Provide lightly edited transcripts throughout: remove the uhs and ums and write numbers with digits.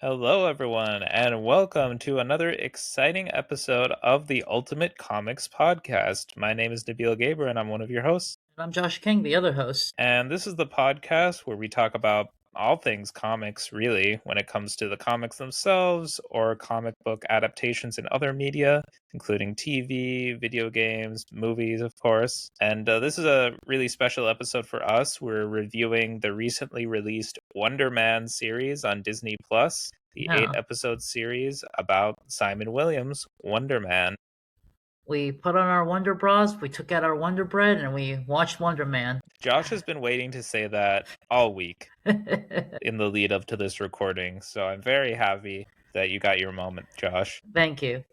Hello, everyone, and welcome to another exciting episode of the Ultimate Comics Podcast. My name is Nabeel Gaber, and I'm one of your hosts. And I'm Josh King, the other host. And this is the podcast where we talk about all things comics, really, when it comes to the comics themselves or comic book adaptations in other media, including TV, video games, movies, of course. And this is a really special episode for us. We're reviewing the recently released Wonder Man series on Disney Plus, the Yeah. 8-episode series about Simon Williams' Wonder Man. We put on our Wonder Bras, we took out our Wonder Bread, and we watched Wonder Man. Josh has been waiting to say that all week in the lead up to this recording, so I'm very happy that you got your moment, Josh. Thank you.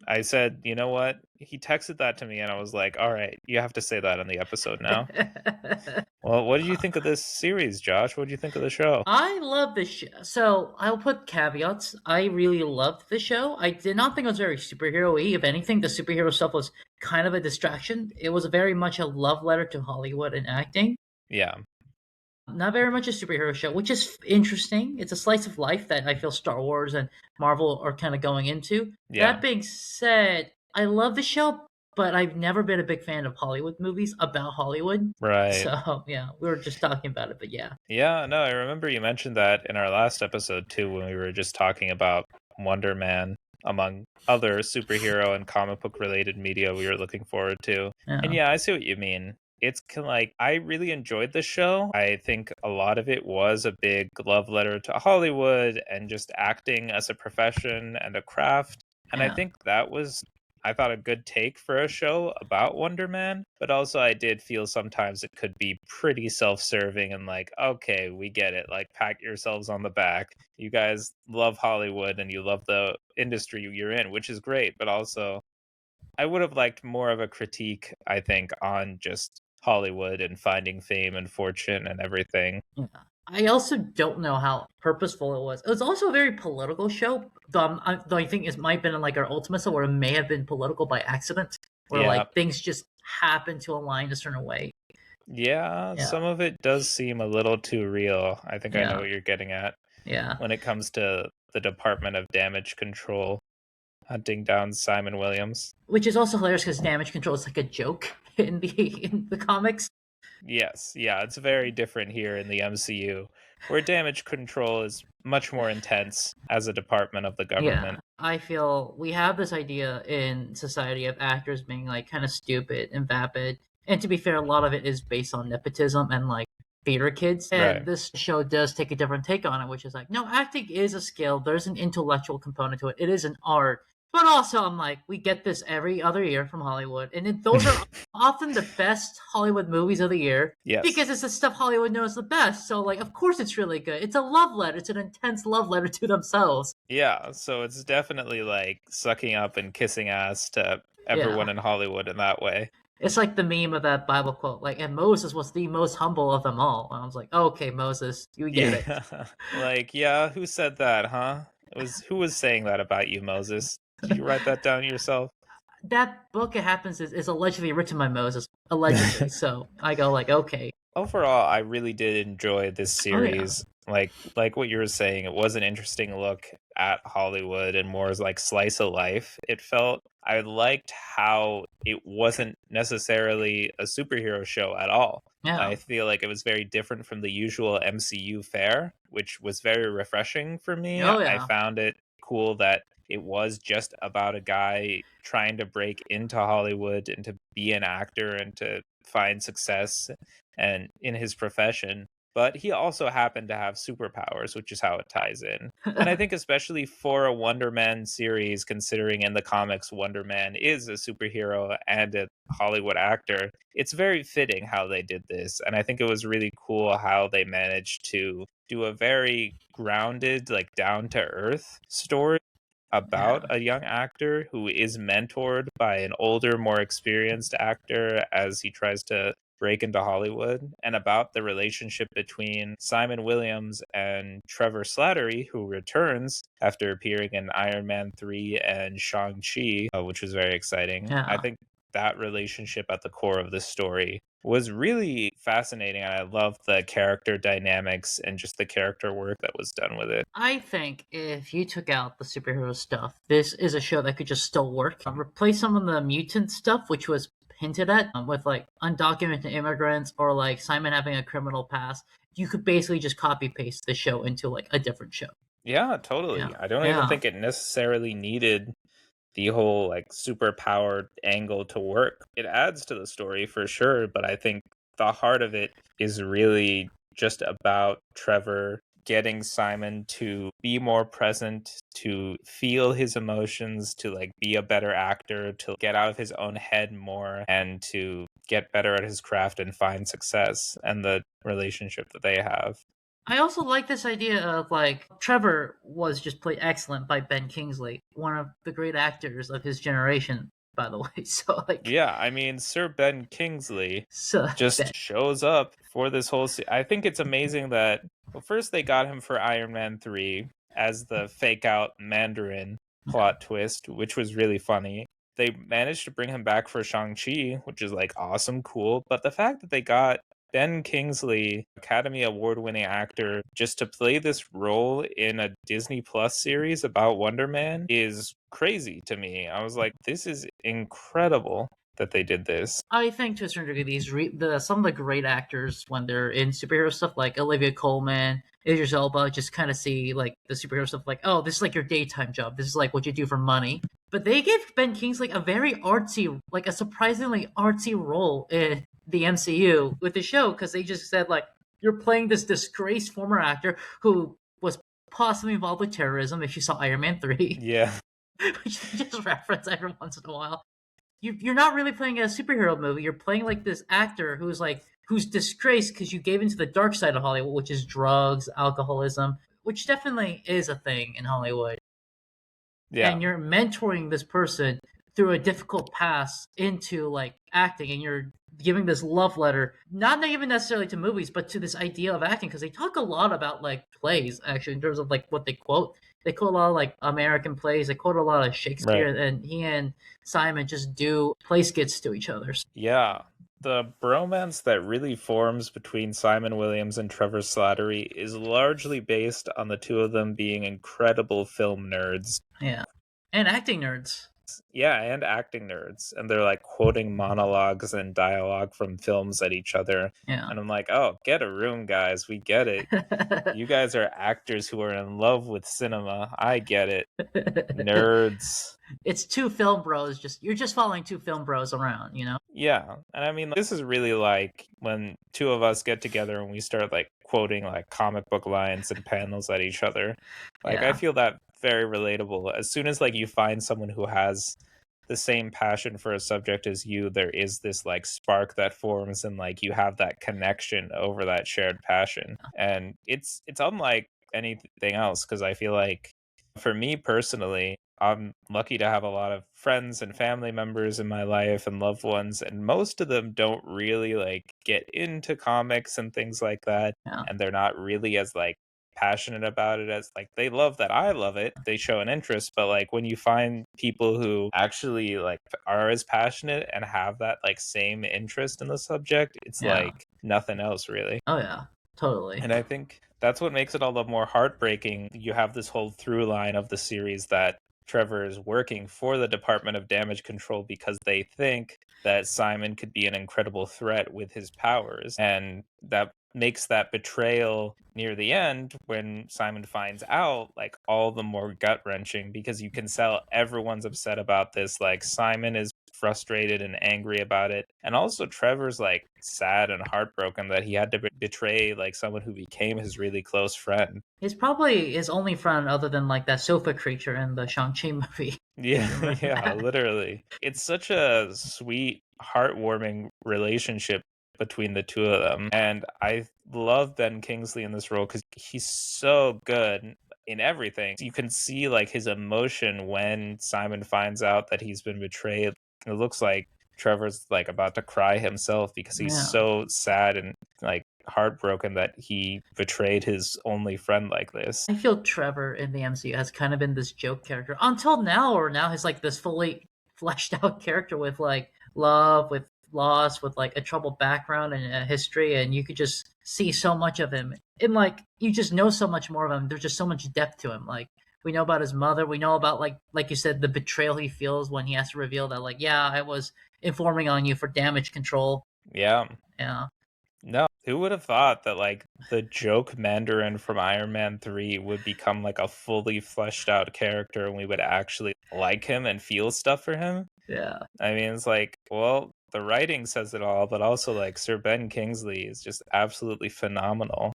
I said, you know what? He texted that to me, and I was like, all right, you have to say that on the episode now. Well, what did you think of this series, Josh? What did you think of the show? I love this show. So I'll put caveats. I really loved the show. I did not think it was very superhero-y. If anything, the superhero stuff was kind of a distraction. It was very much a love letter to Hollywood and acting. Yeah. Not very much a superhero show, which is interesting. It's a slice of life that I feel Star Wars and Marvel are kind of going into. Yeah. That being said, I love the show, but I've never been a big fan of Hollywood movies about Hollywood. Right. So, yeah, we were just talking about it, but yeah. Yeah, no, I remember you mentioned that in our last episode, too, when we were just talking about Wonder Man, among other superhero and comic book related media we were looking forward to. And yeah, I see what you mean. It's kind of like, I really enjoyed the show. I think a lot of it was a big love letter to Hollywood and just acting as a profession and a craft. And I think that was, I thought, a good take for a show about Wonder Man. But also I did feel sometimes it could be pretty self-serving and like, okay, we get it. Like, pat yourselves on the back. You guys love Hollywood and you love the industry you're in, which is great. But also, I would have liked more of a critique, I think, on just Hollywood and finding fame and fortune and everything. Yeah. I also don't know how purposeful it was. It was also a very political show, though I think it might have been like our Ultimate, or it may have been political by accident, where like things just happen to align a certain way. Yeah, some of it does seem a little too real. I think I know what you're getting at. Yeah. When it comes to the Department of Damage Control hunting down Simon Williams. Which is also hilarious because damage control is like a joke in the comics. Yes, yeah, it's very different here in the MCU, where damage control is much more intense as a department of the government. Yeah, I feel we have this idea in society of actors being like kind of stupid and vapid. And to be fair, a lot of it is based on nepotism and like theater kids. And this show does take a different take on it, which is like, no, acting is a skill. There's an intellectual component to it. It is an art. But also, I'm like, we get this every other year from Hollywood, and those are often the best Hollywood movies of the year. Yes. Because it's the stuff Hollywood knows the best. So, like, of course it's really good. It's a love letter. It's an intense love letter to themselves. Yeah, so it's definitely like sucking up and kissing ass to everyone in Hollywood in that way. It's like the meme of that Bible quote, like, and Moses was the most humble of them all. And I was like, okay, Moses, you get it. Like, yeah, who said that, huh? Who was saying that about you, Moses? Did you write that down yourself? That book, it happens, is allegedly written by Moses. Allegedly. So I go like, okay. Overall, I really did enjoy this series. Oh, yeah. Like what you were saying, it was an interesting look at Hollywood and more as like slice of life. It felt, I liked how it wasn't necessarily a superhero show at all. Yeah. I feel like it was very different from the usual MCU fare, which was very refreshing for me. Oh, yeah. I found it cool that it was just about a guy trying to break into Hollywood and to be an actor and to find success and in his profession. But he also happened to have superpowers, which is how it ties in. And I think especially for a Wonder Man series, considering in the comics Wonder Man is a superhero and a Hollywood actor, it's very fitting how they did this. And I think it was really cool how they managed to do a very grounded, like down-to-earth story about a young actor who is mentored by an older, more experienced actor as he tries to break into Hollywood, and about the relationship between Simon Williams and Trevor Slattery, who returns after appearing in Iron Man 3 and Shang-Chi, which was very exciting. I think that relationship at the core of the story was really fascinating. And I love the character dynamics and just the character work that was done with it. I think if you took out the superhero stuff, this is a show that could just still work. Replace some of the mutant stuff, which was hinted at, with like undocumented immigrants or like Simon having a criminal past. You could basically just copy paste the show into like a different show. Yeah, Yeah. totally. I don't even Yeah. think it necessarily needed the whole like super powered angle to work. It adds to the story for sure, but I think the heart of it is really just about Trevor getting Simon to be more present, to feel his emotions, to like be a better actor, to get out of his own head more, and to get better at his craft and find success, and the relationship that they have. I also like this idea of like Trevor was just played excellent by Ben Kingsley, one of the great actors of his generation, by the way. So like, Yeah, I mean, Sir Ben Kingsley so Ben, just shows up for this whole I think it's amazing that, well, first they got him for Iron Man 3 as the fake out Mandarin yeah. plot twist, which was really funny. They managed to bring him back for Shang-Chi, which is like awesome, cool. But the fact that they got Ben Kingsley, Academy Award winning actor, just to play this role in a Disney Plus series about Wonder Man is crazy to me. I was like, this is incredible that they did this. I think to a certain degree, some of the great actors when they're in superhero stuff, like Olivia Colman, Idris Elba, just kind of see like the superhero stuff, like, oh, this is like your daytime job. This is like what you do for money. But they gave Ben Kingsley a very artsy, like a surprisingly artsy role in the MCU with the show, because they just said like, you're playing this disgraced former actor who was possibly involved with terrorism. If you saw Iron Man 3, Yeah. which they just reference every once in a while, you're not really playing a superhero movie. You're playing like this actor who's disgraced because you gave into the dark side of Hollywood, which is drugs, alcoholism, which definitely is a thing in Hollywood. Yeah. And you're mentoring this person through a difficult path into like acting, and you're giving this love letter, not even necessarily to movies, but to this idea of acting, because they talk a lot about like plays actually in terms of like what they quote. They quote a lot of like American plays. They quote a lot of Shakespeare, Right. and he and Simon just do play skits to each other. Yeah. The bromance that really forms between Simon Williams and Trevor Slattery is largely based on the two of them being incredible film nerds. Yeah, and acting nerds. Yeah, and acting nerds. And they're like quoting monologues and dialogue from films at each other. Yeah. And I'm like, oh, get a room, guys. We get it. You guys are actors who are in love with cinema. I get it. Nerds. It's two film bros. You're just following two film bros around, you know? Yeah. And I mean, this is really like when two of us get together and we start like quoting like comic book lines and panels at each other. Like, I Yeah. feel that very relatable. As soon as like you find someone who has the same passion for a subject as you, there is this like spark that forms, and like you have that connection over that shared passion. And it's unlike anything else, because I feel like for me personally, I'm lucky to have a lot of friends and family members in my life and loved ones, and most of them don't really like get into comics and things like that. Yeah. And they're not really as like passionate about it as like they love that I love it. They show an interest, but like when you find people who actually like are as passionate and have that like same interest in the subject, it's Yeah. like nothing else really. Oh yeah, totally. And I think that's what makes it all the more heartbreaking. You have this whole through line of the series that Trevor is working for the Department of Damage Control because they think that Simon could be an incredible threat with his powers. And that makes that betrayal near the end, when Simon finds out, like all the more gut wrenching, because you can tell everyone's upset about this. Like Simon is frustrated and angry about it, and also Trevor's like sad and heartbroken that he had to betray like someone who became his really close friend. He's probably his only friend other than like that sofa creature in the Shang-Chi movie. Yeah, yeah, literally. It's such a sweet, heartwarming relationship between the two of them. And I love Ben Kingsley in this role because he's so good in everything. You can see like his emotion when Simon finds out that he's been betrayed. It looks like Trevor's like about to cry himself because he's so sad and like heartbroken that he betrayed his only friend like this. I feel Trevor in the MCU has kind of been this joke character until now, or now he's like this fully fleshed out character with like love, with loss, with like a troubled background and a history, and you could just see so much of him. And like you just know so much more of him. There's just so much depth to him. Like we know about his mother. We know about like you said, the betrayal he feels when he has to reveal that like, yeah, I was informing on you for damage control. Yeah. Yeah. No, who would have thought that like the joke Mandarin from Iron Man 3 would become like a fully fleshed out character and we would actually like him and feel stuff for him? Yeah. I mean, it's like, well, the writing says it all, but also like Sir Ben Kingsley is just absolutely phenomenal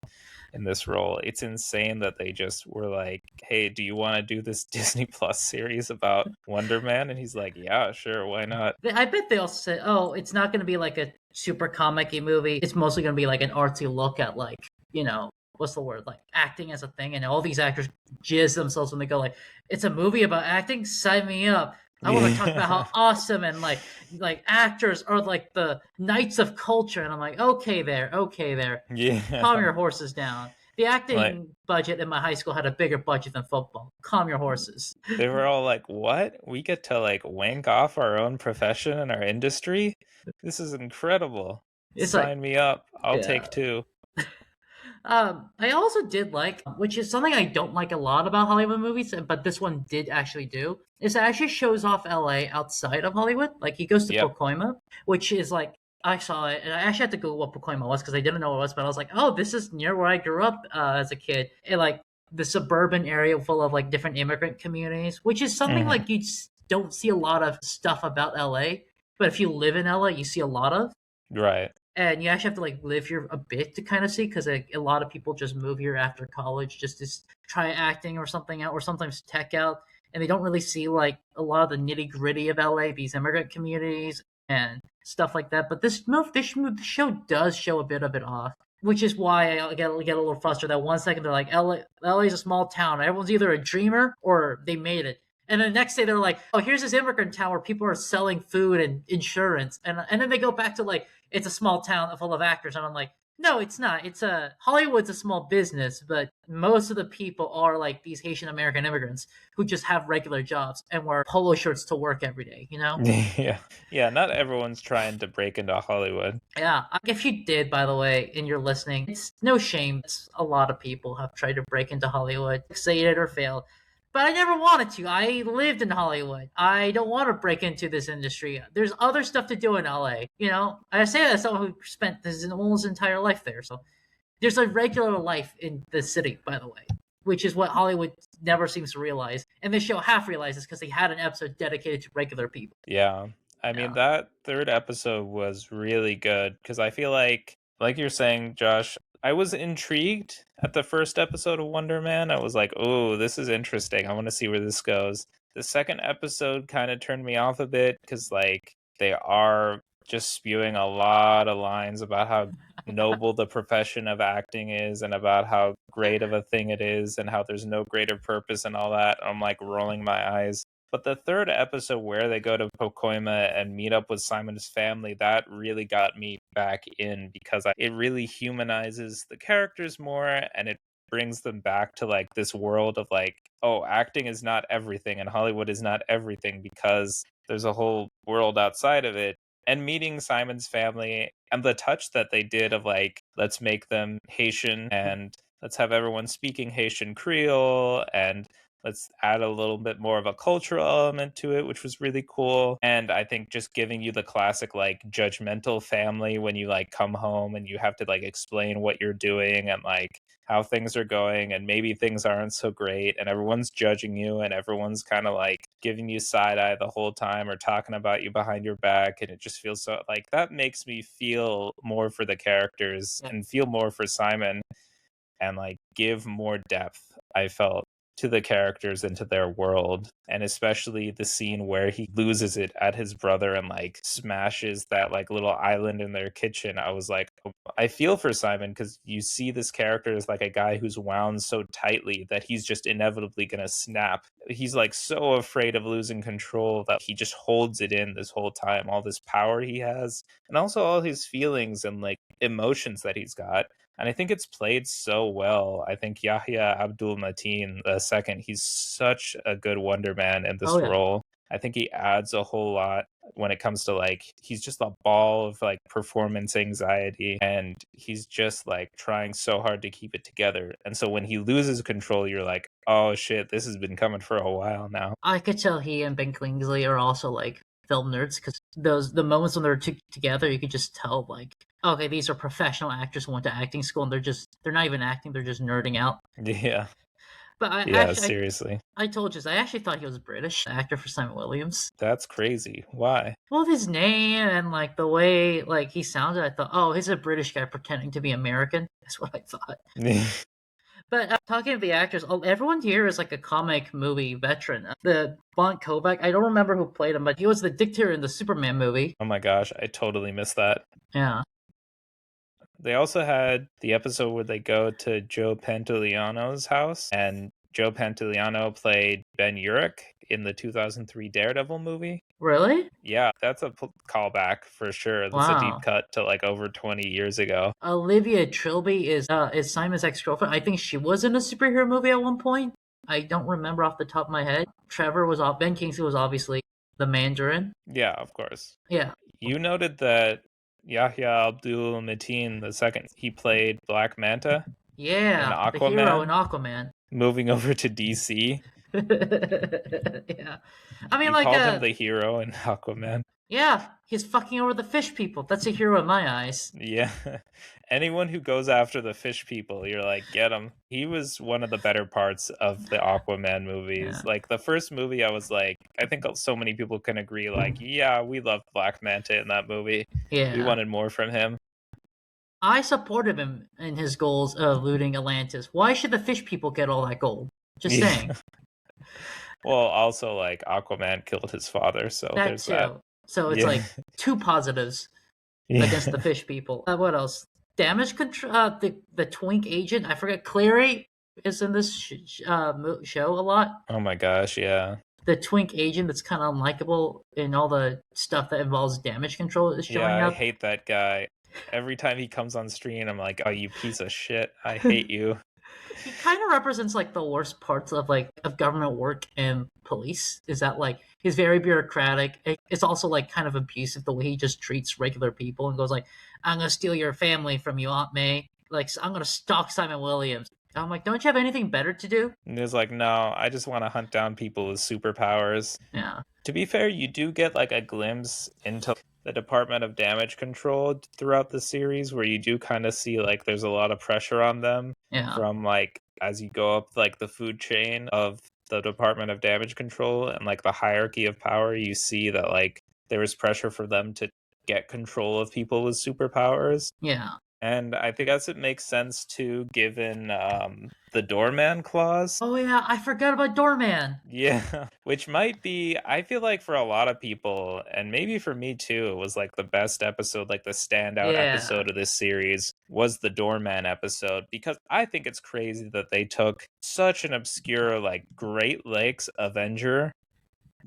in this role. It's insane that they just were like, "Hey, do you want to do this Disney Plus series about Wonder Man?" And he's like, "Yeah, sure, why not?" I bet they also say, "Oh, it's not going to be like a super comic-y movie. It's mostly going to be like an artsy look at like, what's the word? Like acting as a thing." And all these actors jizz themselves when they go like, "It's a movie about acting. Sign me up. I want to talk about Yeah. how awesome and like actors are like the knights of culture." And I'm like, okay, there. Calm Yeah. your horses down. The Like acting budget in my high school had a bigger budget than football. Calm your horses. they were all like, "What? We get to like wank off our own profession and our industry? This is incredible. It's like, Sign me up. I'll yeah. take two." I also did like, which is something I don't like a lot about Hollywood movies, but this one did actually do, is it actually shows off LA outside of Hollywood. Like he goes to Yep. Pacoima, which is like, I saw it, and I actually had to Google what Pacoima was because I didn't know what it was, but I was like, oh, this is near where I grew up as a kid. And like the suburban area full of like different immigrant communities, which is something Mhm. like you don't see a lot of stuff about LA, but if you live in LA, you see a lot of. Right. And you actually have to like live here a bit to kind of see because a lot of people just move here after college just to try acting or something out or sometimes tech out, and they don't really see like a lot of the nitty gritty of LA, these immigrant communities and stuff like that. But this show does show a bit of it off, which is why I get a little frustrated. That 1 second they're like LA is a small town, everyone's either a dreamer or they made it. And the next day they're like, "Oh, here's this immigrant town where people are selling food and insurance," and then they go back to like it's a small town full of actors, and I'm like, no, it's not. It's a Hollywood's a small business, but most of the people are like these Haitian American immigrants who just have regular jobs and wear polo shirts to work every day. You know? Yeah. Yeah, not everyone's trying to break into Hollywood. Yeah. If you did, by the way, and you're listening, it's no shame. It's a lot of people have tried to break into Hollywood, succeeded or failed. But I never wanted to. I lived in Hollywood. I don't want to break into this industry. There's other stuff to do in LA. I say that as someone who spent his almost entire life there. So there's a regular life in the city, by the way, which is what Hollywood never seems to realize. And this show half realizes because they had an episode dedicated to regular people. Yeah. I mean, Yeah. that third episode was really good because I feel like you're saying, Josh, I was intrigued at the first episode of Wonder Man. I was like, oh, this is interesting. I want to see where this goes. The second episode kind of turned me off a bit because, like, they are just spewing a lot of lines about how noble the profession of acting is and about how great of a thing it is and how there's no greater purpose and all that. I'm like rolling my eyes. But the third episode where they go to Pacoima and meet up with Simon's family, that really got me back in because it really humanizes the characters more and it brings them back to like this world of like, oh, acting is not everything and Hollywood is not everything because there's a whole world outside of it. And meeting Simon's family and the touch that they did of like, let's make them Haitian and let's have everyone speaking Haitian Creole and let's add a little bit more of a cultural element to it, which was really cool. And I think just giving you the classic like judgmental family when you like come home and you have to like explain what you're doing and like how things are going and maybe things aren't so great and everyone's judging you and everyone's kind of like giving you side eye the whole time or talking about you behind your back and it just feels so like that makes me feel more for the characters and feel more for Simon and like give more depth, I felt, to the characters and to their world. And especially the scene where he loses it at his brother and like smashes that like little island in their kitchen. I was like, oh, I feel for Simon because you see this character as like a guy who's wound so tightly that he's just inevitably going to snap. He's like so afraid of losing control that he just holds it in this whole time, all this power he has, and also all his feelings and like emotions that he's got. And I think it's played so well. I think Yahya Abdul Mateen the second, he's such a good Wonder Man in Oh this yeah. role. I think he adds a whole lot when it comes to like he's just a ball of like performance anxiety, and he's just like trying so hard to keep it together. And so when he loses control, you're like, oh shit, this has been coming for a while now. I could tell he and Ben Kingsley are also like film nerds because the moments when they're together, you could just tell like, okay, these are professional actors who went to acting school and they're not even acting, they're just nerding out. Yeah. But I Yeah, actually seriously. I told you, I actually thought he was British actor for Simon Williams. That's crazy. Why? Well, his name and like the way like he sounded, I thought, oh, he's a British guy pretending to be American. That's what I thought. But talking of the actors, everyone here is like a comic movie veteran. The Bont Kovac, I don't remember who played him, but he was the dictator in the Superman movie. Oh my gosh, I totally missed that. Yeah. They also had the episode where they go to Joe Pantoliano's house, and Joe Pantoliano played Ben Urich in the 2003 Daredevil movie. Really? Yeah, that's a callback for sure. That's a deep Wow. cut to like over 20 years ago. Olivia Trilby is Simon's ex-girlfriend. I think she was in a superhero movie at one point. I don't remember off the top of my head. Ben Kingsley was obviously the Mandarin. Yeah, of course. Yeah. You noted that Yahya Abdul Mateen II, he played Black Manta in Yeah, the hero in Aquaman, Aquaman. moving over to DC. Yeah. I mean, You like, called him the hero in Aquaman. yeah, he's fucking over the fish people. That's a hero in my eyes. Yeah. Anyone who goes after the fish people, you're like, get him. He was one of the better parts of the Aquaman movies. Yeah. Like, the first movie, I was like, I think so many people can agree, like, yeah, we loved Black Manta in that movie. Yeah. We wanted more from him. I supported him in his goals of looting Atlantis. Why should the fish people get all that gold? Just saying. Well, also, like, Aquaman killed his father, so That there's too. that. So it's like two positives against the fish people. What else? Damage control. The twink agent. I forget. Clary is in this show a lot. Oh my gosh, yeah. The twink agent that's kind of unlikable in all the stuff that involves damage control is showing Yeah, I up. hate that guy. Every time he comes on screen, I'm like, oh, you piece of shit. I hate you. He kind of represents like the worst parts of government work and police. Is that like he's very bureaucratic. It's also like kind of abusive the way he just treats regular people and goes like, "I'm gonna steal your family from you, Aunt May. Like I'm gonna stalk Simon Williams." I'm like, "Don't you have anything better to do?" And he's like, no, I just want to hunt down people with superpowers. Yeah. To be fair, you do get like a glimpse into the Department of Damage Control throughout the series, where you do kind of see like there's a lot of pressure on them from like as you go up like the food chain of the Department of Damage Control and like the hierarchy of power. You see that like there is pressure for them to get control of people with superpowers. Yeah. And I think as it makes sense too, given the doorman clause. Oh yeah, I forgot about doorman. Yeah, which might be, I feel like for a lot of people, and maybe for me too, it was like the best episode, like the standout episode of this series was the doorman episode, because I think it's crazy that they took such an obscure, like Great Lakes Avenger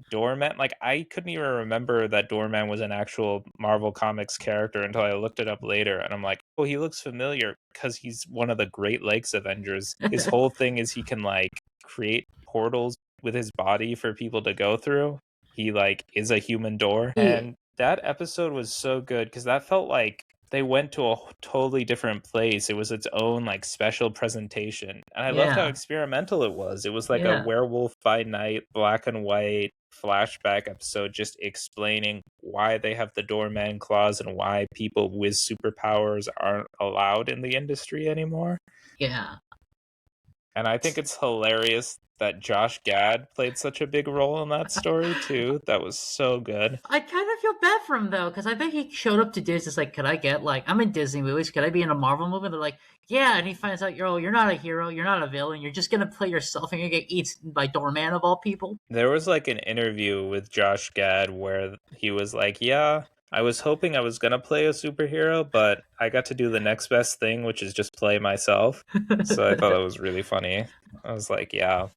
Doorman. Like, I couldn't even remember that Doorman was an actual Marvel Comics character until I looked it up later, and I'm like, oh, he looks familiar because he's one of the Great Lakes Avengers. His whole thing is he can like create portals with his body for people to go through. He like is a human door. And that episode was so good because that felt like they went to a totally different place. It was its own like special presentation. And I loved how experimental it was. It was like a Werewolf by Night, black and white flashback episode just explaining why they have the doorman clause and why people with superpowers aren't allowed in the industry anymore. Yeah. And I think it's hilarious that Josh Gad played such a big role in that story too. That was so good. I kind of feel bad for him though, because I think he showed up to Disney. It's like, could I get like I'm in Disney movies? Could I be in a Marvel movie? And they're like, yeah. And he finds out you're not a hero. You're not a villain. You're just gonna play yourself, and you're gonna get eaten by Doorman of all people. There was like an interview with Josh Gad where he was like, yeah, I was hoping I was going to play a superhero, but I got to do the next best thing, which is just play myself. So I thought it was really funny. I was like, yeah,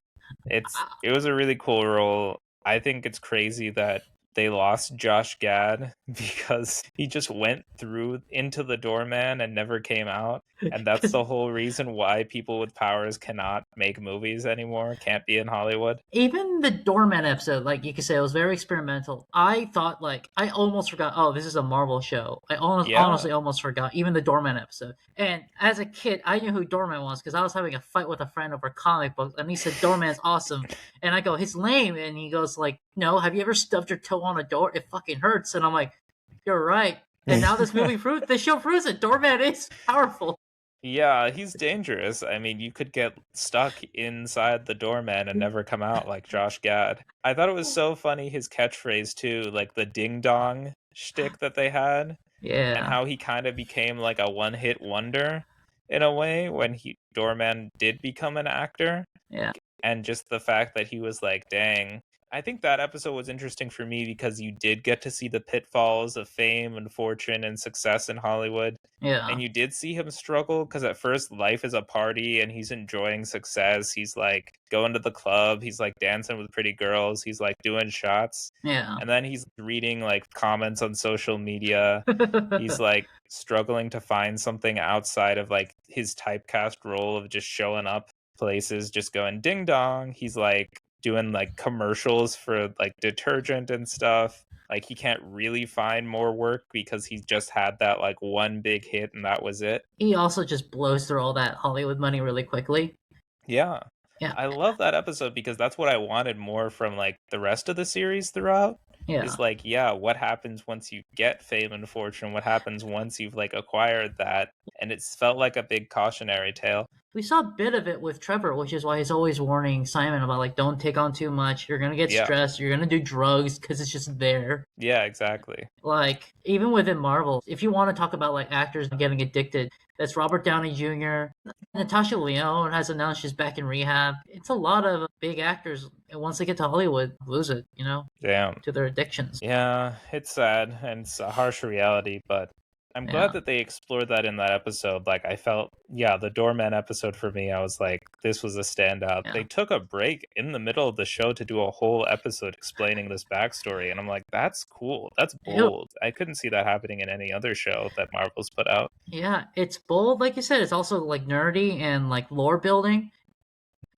it was a really cool role. I think it's crazy that they lost Josh Gad because he just went through into the doorman and never came out. And that's the whole reason why people with powers cannot make movies anymore, can't be in Hollywood. Even the doorman episode, like you could say, it was very experimental. I thought, like, I almost forgot, oh, this is a Marvel show. I Yeah. honestly almost forgot, even the doorman episode. And as a kid, I knew who Doorman was because I was having a fight with a friend over comic books, and he said Doorman's awesome. And I go, he's lame. And he goes, like, no, have you ever stubbed your toe on a door? It fucking hurts. And I'm like, you're right. And now this show proves it. Doorman is powerful. Yeah, he's dangerous. I mean, you could get stuck inside the doorman and never come out like Josh Gad. I thought it was so funny his catchphrase too, like the ding dong shtick that they had, and Yeah, how he kind of became like a one-hit wonder in a way when he Doorman did become an actor. yeah, And just the fact that he was like, dang. I think that episode was interesting for me because you did get to see the pitfalls of fame and fortune and success in Hollywood. yeah, And you did see him struggle because at first life is a party and he's enjoying success. He's like going to the club, he's like dancing with pretty girls, he's like doing shots. yeah. And then he's reading like comments on social media. He's like struggling to find something outside of like his typecast role of just showing up places, just going ding dong. He's like doing like commercials for like detergent and stuff. Like he can't really find more work because he just had that like one big hit and that was it. He also just blows through all that Hollywood money really quickly. Yeah. Yeah, I love that episode because that's what I wanted more from like the rest of the series throughout. yeah. Is like, yeah, what happens once you get fame and fortune? What happens once you've like acquired that? And it's felt like a big cautionary tale. We saw a bit of it with Trevor, which is why he's always warning Simon about, like, don't take on too much. You're gonna get Yeah. stressed. You're gonna do drugs because it's just there. Yeah, exactly. Like, even within Marvel, if you want to talk about like actors getting addicted, that's Robert Downey Jr. Natasha Lyonne has announced she's back in rehab. It's a lot of big actors, and once they get to Hollywood, lose it, Damn. to their addictions. Yeah, it's sad and it's a harsh reality, but I'm Yeah. glad that they explored that in that episode. Like I felt, yeah, the doorman episode for me, I was like, this was a standout. Yeah. They took a break in the middle of the show to do a whole episode explaining this backstory, and I'm like, that's cool. That's bold. I couldn't see that happening in any other show that Marvel's put out. Yeah, it's bold, like you said. It's also like nerdy and like lore building.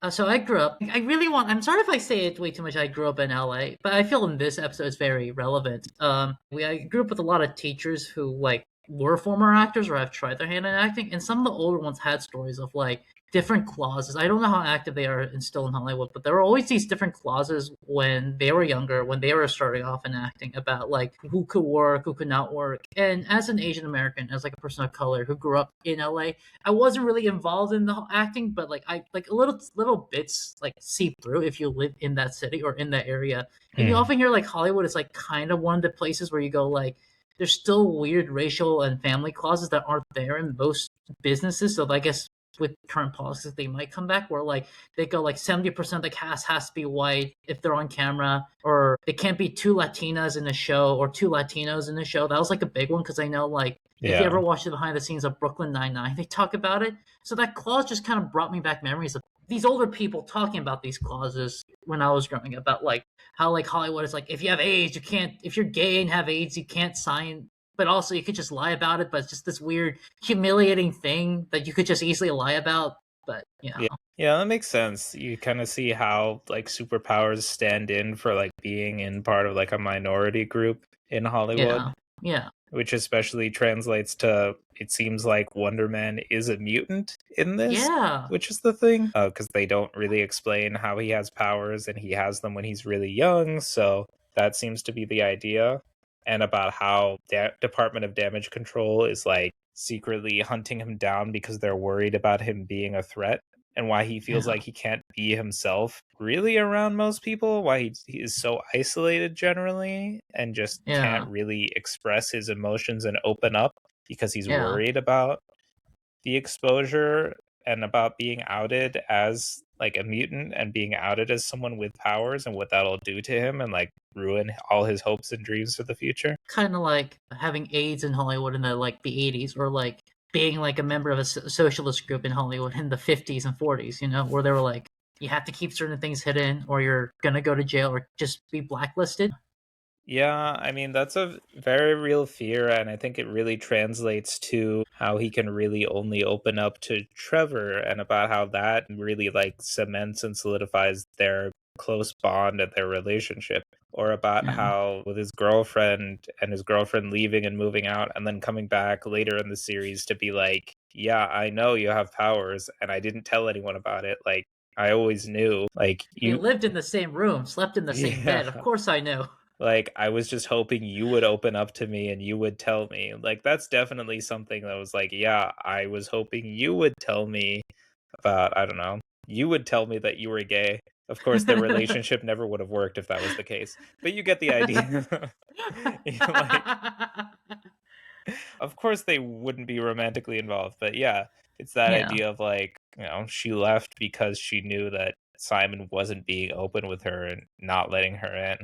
So I grew up. I'm sorry if I say it way too much. I grew up in LA, but I feel in this episode it's very relevant. I grew up with a lot of teachers who like were former actors or have tried their hand in acting, and some of the older ones had stories of like different clauses. I don't know how active they are still in Hollywood, but there were always these different clauses when they were younger, when they were starting off in acting, about like who could work, who could not work. And as an Asian American, as like a person of color who grew up in LA, I wasn't really involved in the acting, but like I like little bits like seep through if you live in that city or in that area. And you often hear like Hollywood is like kind of one of the places where you go like there's still weird racial and family clauses that aren't there in most businesses. So I guess with current policies they might come back where like they go like 70% of the cast has to be white if they're on camera, or it can't be two Latinas in a show or two Latinos in a show. That was like a big one because I know like if you ever watch the behind the scenes of Brooklyn Nine-Nine, they talk about it. So that clause just kind of brought me back memories of these older people talking about these clauses when I was growing up, about like how like Hollywood is like, if you have AIDS, you can't, if you're gay and have AIDS, you can't sign, but also you could just lie about it. But it's just this weird, humiliating thing that you could just easily lie about. But Yeah. Yeah, that makes sense. You kind of see how like superpowers stand in for like being in part of like a minority group in Hollywood. Yeah. Which especially translates to, it seems like Wonder Man is a mutant in this. Yeah. Which is the thing. Because they don't really explain how he has powers, and he has them when he's really young. So that seems to be the idea. And about how the Department of Damage Control is like secretly hunting him down because they're worried about him being a threat, and why he feels like he can't be himself really around most people, why he is so isolated generally and just can't really express his emotions and open up because he's worried about the exposure and about being outed as like a mutant and being outed as someone with powers and what that'll do to him and like ruin all his hopes and dreams for the future. Kind of like having AIDS in Hollywood in the 80s, or like being like a member of a socialist group in Hollywood in the 50s and 40s, where they were like, you have to keep certain things hidden or you're going to go to jail or just be blacklisted. Yeah, I mean, that's a very real fear, and I think it really translates to how he can really only open up to Trevor and about how that really like cements and solidifies their close bond and their relationship. Or about Yeah. how with his girlfriend and his girlfriend leaving and moving out and then coming back later in the series to be like, yeah, I know you have powers and I didn't tell anyone about it. Like, I always knew. Like, We you, lived in the same room, slept in the same yeah. bed. Of course I knew. Like, I was just hoping you would open up to me and you would tell me. Like, that's definitely something that was like, yeah, I was hoping you would tell me about, I don't know, you would tell me that you were gay. Of course, their relationship never would have worked if that was the case. But you get the idea. You know, like, of course they wouldn't be romantically involved, but yeah, it's that Yeah. idea of like, she left because she knew that Simon wasn't being open with her and not letting her in.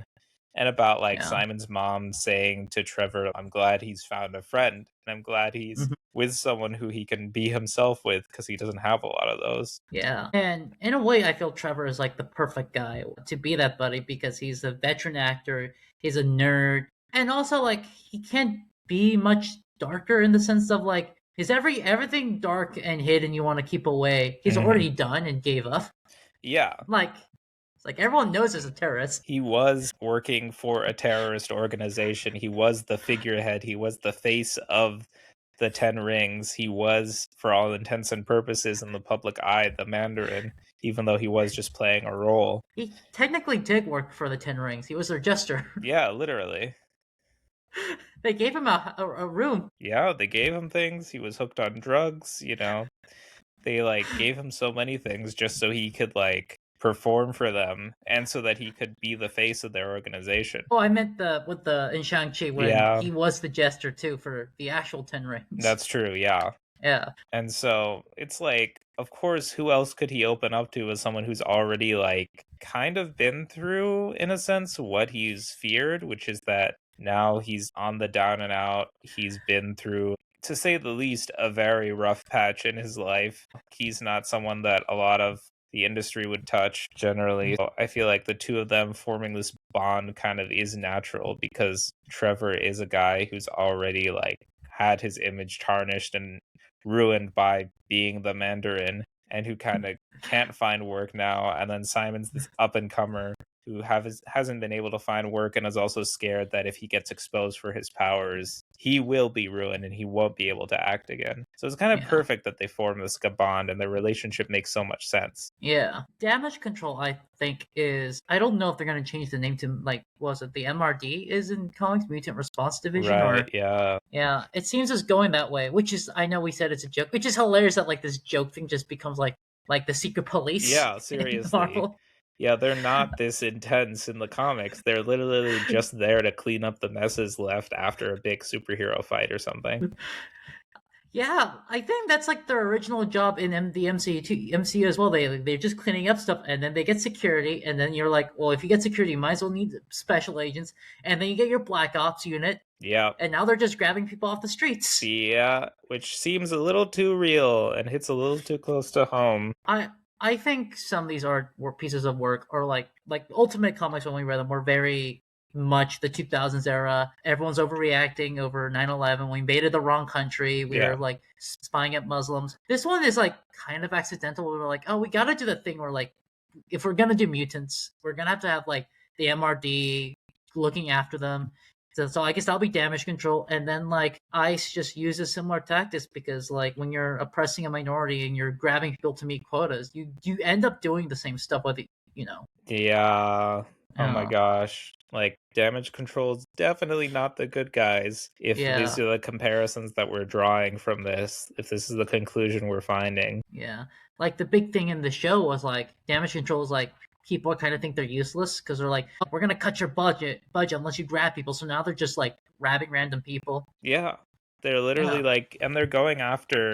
And about like Yeah. Simon's mom saying to Trevor, I'm glad he's found a friend and I'm glad he's Mhm. with someone who he can be himself with because he doesn't have a lot of those. Yeah. And in a way, I feel Trevor is like the perfect guy to be that buddy because he's a veteran actor, he's a nerd, and also like he can't be much darker in the sense of like is everything dark and hidden you want to keep away. He's Mhm. already done and gave up. Yeah. Like it's like everyone knows he's a terrorist. He was working for a terrorist organization. He was the figurehead. He was the face of the Ten Rings. He was, for all intents and purposes, in the public eye, the Mandarin, even though he was just playing a role. He technically did work for the Ten Rings. He was their jester. Yeah, literally. They gave him a room. Yeah, they gave him things. He was hooked on drugs. They like gave him so many things just so he could like perform for them and so that he could be the face of their organization. Oh, I meant the with the in Shang-Chi when Yeah, he was the jester too for the actual Ten Rings. that's true. Yeah. Yeah. And so it's like, of course, who else could he open up to as someone who's already like kind of been through, in a sense, what he's feared, which is that now he's on the down and out. He's been through, to say the least, a very rough patch in his life. He's not someone that a lot of the industry would touch generally. So I feel like the two of them forming this bond kind of is natural because Trevor is a guy who's already like had his image tarnished and ruined by being the Mandarin and who kind of can't find work now. And then Simon's this up and comer who hasn't been able to find work and is also scared that if he gets exposed for his powers, he will be ruined and he won't be able to act again. So it's kind of Yeah. perfect that they form this bond and their relationship makes so much sense. Yeah. Damage control I think is I don't know if they're gonna change the name to like was it the MRD is in comics, Mutant Response Division Right, or yeah. yeah, it seems it's going that way, which is I know we said it's a joke, which is hilarious that like this joke thing just becomes like the secret police Yeah, in seriously. Marvel. Yeah, they're not this intense in the comics. They're literally just there to clean up the messes left after a big superhero fight or something. Yeah, I think that's like their original job in the MCU too, MCU as well. They're just cleaning up stuff, and then they get security, and then you're like, well, if you get security, you might as well need special agents, and then you get your Black Ops unit, Yeah. and now they're just grabbing people off the streets. Yeah, which seems a little too real and hits a little too close to home. I I think some of these were pieces of work, or like Ultimate Comics when we read them were very much the 2000s era. Everyone's overreacting over 9/11. We invaded the wrong country. We Yeah. were like spying at Muslims. This one is like kind of accidental. We were like, oh, we got to do the thing where like if we're gonna do mutants, we're gonna have to have like the MRD looking after them. So I guess that'll be damage control, and then like ICE just uses similar tactics because like when you're oppressing a minority and you're grabbing people to meet quotas, you end up doing the same stuff with you know. Yeah. Oh my Uh, gosh. Like, damage control is definitely not the good guys. If these yeah, are the comparisons that we're drawing from this, if this is the conclusion we're finding. yeah. Like the big thing in the show was like damage control is like people kind of think they're useless because they're like, oh, we're gonna cut your budget unless you grab people. So now they're just like grabbing random people. Yeah. They're literally Yeah, like, and they're going after